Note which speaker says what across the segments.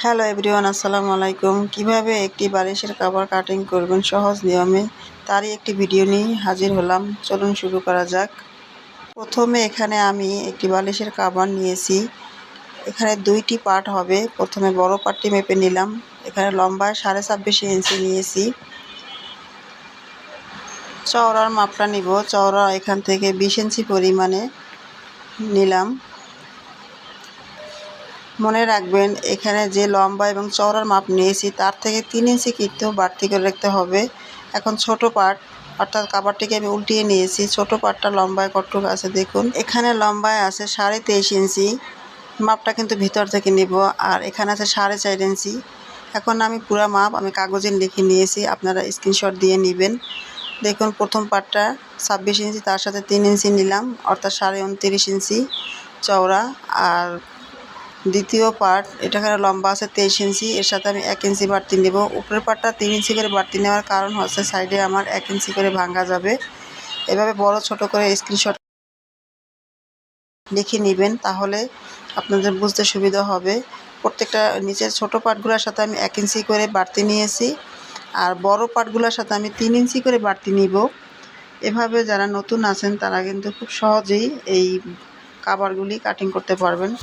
Speaker 1: Hello everyone, আসসালামু আলাইকুম। কিভাবে একটি বালিশের কভার কাটিং করবেন সহজ নিয়মে, তারই একটি ভিডিও নিয়ে হাজির হলাম। চলুন শুরু করা যাক। প্রথমে এখানে আমি একটি বালিশের কভার নিয়েছি। এখানে দুইটি পার্ট হবে। প্রথমে বড় পার্টটি মেপে নিলাম। এখানে লম্বায় 26.5 ইঞ্চি নিয়েছি। চওড়ার মাপটা নিব। চওড়া এখান থেকে 20 ইঞ্চি পরিমাণে নিলাম। মনে রাখবেন, এখানে যে লম্বা এবং চওড়ার মাপ নিয়েছি তার থেকে 3 ইঞ্চি কিন্তু বাড়তি করে রাখতে হবে। এখন ছোট পার্ট অর্থাৎ কাভারটিকে আমি উল্টিয়ে নিয়েছি। ছোট পার্টটা লম্বায় কতটুকু আছে দেখুন। এখানে লম্বায় আছে 23.5 ইঞ্চি। মাপটা কিন্তু ভিতর থেকে নিব। আর এখানে আছে 4.5 ইঞ্চি। এখন আমি পুরো মাপ কাগজে লিখে নিয়েছি, আপনারা স্ক্রিনশট দিয়ে নেবেন। দেখুন, প্রথম পার্টটা 26 ইঞ্চি, তার সাথে 3 ইঞ্চি নিলাম, অর্থাৎ 29.5 ইঞ্চি চওড়া। আর দ্বিতীয় পার্ট, এটাকে লম্বা আছে 23 ইঞ্চি, এর সাথে আমি 1 ইঞ্চি বাড়তি নেব। উপরের পার্টটা 3 ইঞ্চি করে বাড়তি নেওয়ার কারণ হচ্ছে সাইডে আমার 1 ইঞ্চি করে ভাঙা যাবে। এভাবে বড় ছোট করে স্ক্রিনশট লিখে নেবেন, তাহলে আপনাদের বুঝতে সুবিধা হবে। প্রত্যেকটা নিচের ছোট পার্টগুলোর সাথে আমি 1 ইঞ্চি করে বাড়তি নিয়েছি, আর বড় পার্টগুলোর সাথে আমি 3 ইঞ্চি করে বাড়তি নিব। এভাবে যারা নতুন আছেন তারা কিন্তু খুব সহজেই এই কাভারগুলি কাটিং করতে পারবেন।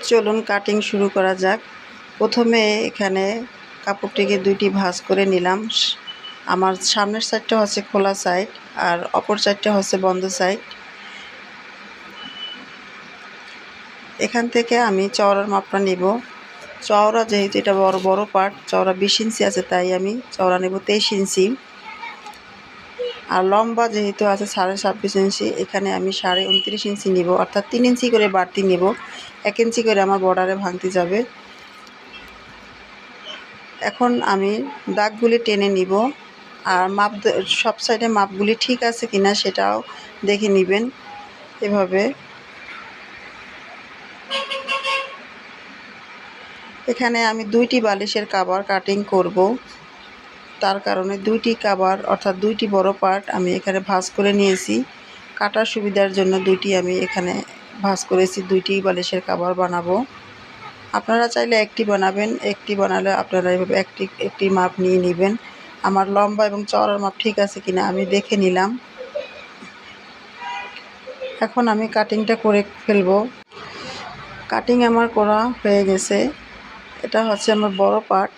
Speaker 1: চলুন কাটিং শুরু করা যাক। প্রথমে এখানে কাপড়টিকে দুইটি ভাঁজ করে নিলাম। আমার সামনের সাইডটা হচ্ছে খোলা সাইড, আর অপর সাইডটা হচ্ছে বন্ধ সাইড। এখান থেকে আমি চওড়ার মাপটা নেব। চওড়া যেহেতু এটা বড় পার্ট, চওড়া 20 ইঞ্চি আছে, তাই আমি চওড়া নেব 23 ইঞ্চি। আর লম্বা যেহেতু আছে 26.5 ইঞ্চি, এখানে আমি 29.5 ইঞ্চি নিব, অর্থাৎ 3 ইঞ্চি করে বাড়তি নেব। 1 ইঞ্চি করে আমার বর্ডারে ভাঙতে যাবে। এখন আমি দাগগুলি টেনে নিব, আর মাপ সব সাইডে মাপগুলি ঠিক আছে কিনা সেটাও দেখে নেবেন। এভাবে এখানে আমি দুইটি বালিশের কভার কাটিং করব, তার কারণে দুইটি কভার অর্থাৎ দুইটি বড় পার্ট আমি এখানে ভাঁজ করে নিয়েছি। কাটার সুবিধার জন্য দুইটি আমি এখানে ভাঁজ করেছি। দুইটি বালিশের কভার বানাবো। আপনারা চাইলে একটি বানাবেন, একটি বানালে আপনারা এভাবে একটি মাপ নিয়ে নেবেন। আমার লম্বা এবং চওড়ার মাপ ঠিক আছে কিনা আমি দেখে নিলাম। এখন আমি কাটিংটা করে ফেলবো। কাটিং আমার করা হয়ে গেছে। এটা হচ্ছে আমার বড় পার্ট।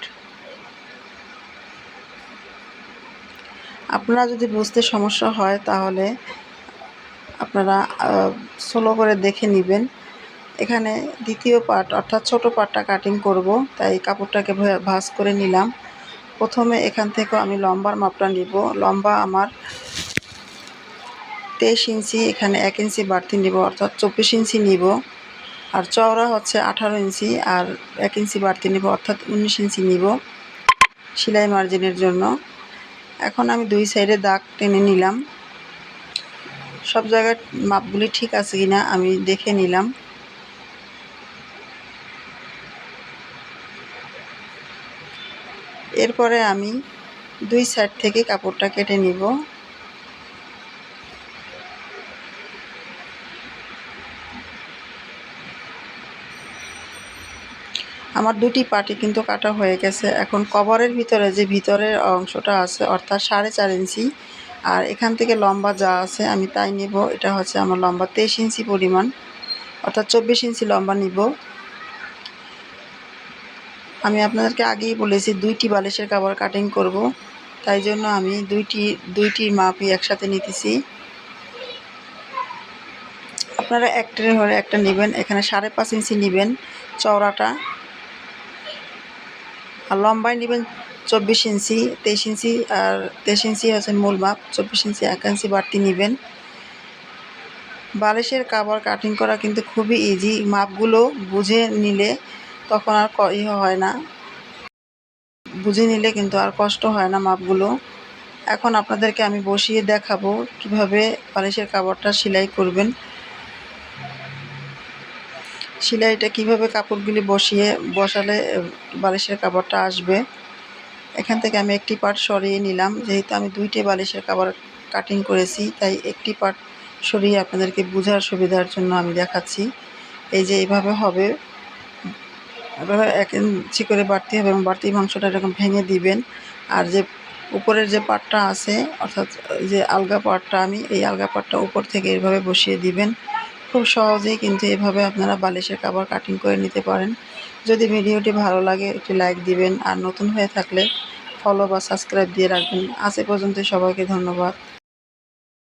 Speaker 1: আপনারা যদি বুঝতে সমস্যা হয় তাহলে আপনারা স্লো করে দেখে নেবেন। এখানে দ্বিতীয় পার্ট অর্থাৎ ছোট পার্টটা কাটিং করব, তাই কাপড়টাকে ভাঁজ করে নিলাম। প্রথমে এখান থেকে আমি লম্বার মাপটা নিব। লম্বা আমার 23 ইঞ্চি, এখানে 1 ইঞ্চি বাড়তি নিব, অর্থাৎ 24 ইঞ্চি নিব। আর চওড়া হচ্ছে 18 ইঞ্চি, আর 1 ইঞ্চি বাড়তি নিব, অর্থাৎ 19 ইঞ্চি নিব সেলাই মার্জিনের জন্য। এখন আমি দুই সাইডে দাগ টেনে নিলাম। সব জায়গায় মাপগুলি ঠিক আছে কিনা আমি দেখে নিলাম। এরপরে আমি দুই সাইড থেকে কাপড়টা কেটে নিব। আমার দুটি পাটি কিন্তু কাটা হয়ে গেছে। এখন কভারের ভিতরে যে ভিতরের অংশটা আছে অর্থাৎ 4.5 ইঞ্চি, আর এখান থেকে লম্বা যা আছে আমি তাই নিব। এটা হচ্ছে আমার লম্বা 23 ইঞ্চি পরিমাণ, অর্থাৎ 24 ইঞ্চি লম্বা নিব। আমি আপনাদেরকে আগেই বলেছি দুইটি বালিশের কভার কাটিং করব, তাই জন্য আমি দুইটি মাপই একসাথে নিতেছি। আপনারা একটা হলে একটা নেবেন। এখানে 5.5 ইঞ্চি নেবেন চওড়াটা, আর লম্বায় নেবেন 24 ইঞ্চি। 23 ইঞ্চি আর 23 ইঞ্চি হচ্ছে মূল মাপ, 24 ইঞ্চি 1 ইঞ্চি বাড়তি নেবেন। বালিশের কভার কাটিং করা কিন্তু খুবই ইজি। মাপগুলো বুঝে নিলে তখন আর হয় না, বুঝে নিলে কিন্তু আর কষ্ট হয় না মাপগুলো। এখন আপনাদেরকে আমি বসিয়ে দেখাবো কিভাবে বালিশের কভারটা সেলাই করবেন। সেলাইটা কিভাবে কাপড়গুলি বসালে বালিশের কভারটা আসবে। এখান থেকে আমি একটি পার্ট সরিয়ে নিলাম। যেহেতু আমি দুইটি বালিশের কভার কাটিং করেছি, তাই একটি পার্ট সরিয়ে আপনাদেরকে বোঝার সুবিধার জন্য আমি দেখাচ্ছি। এই যে এইভাবে হবে। এভাবে 1 ইঞ্চি করে বাড়তি হবে এবং বাড়তি মাংসটা এরকম ভেঙে দিবেন। আর যে উপরের যে পাটটা আছে অর্থাৎ যে আলগা পাটটা আমি এই আলগা পাটটা উপর থেকে এভাবে বসিয়ে দিবেন। খুব সহজেই কিন্তু এভাবে আপনারা বালিশের কভার কাটিং করে নিতে পারেন। যদি ভিডিওটি ভালো লাগে একটি লাইক দিবেন আর নতুন হয়ে থাকলে ফলো বা সাবস্ক্রাইব দিয়ে রাখবেন। আজ এ পর্যন্ত, সবাইকে ধন্যবাদ।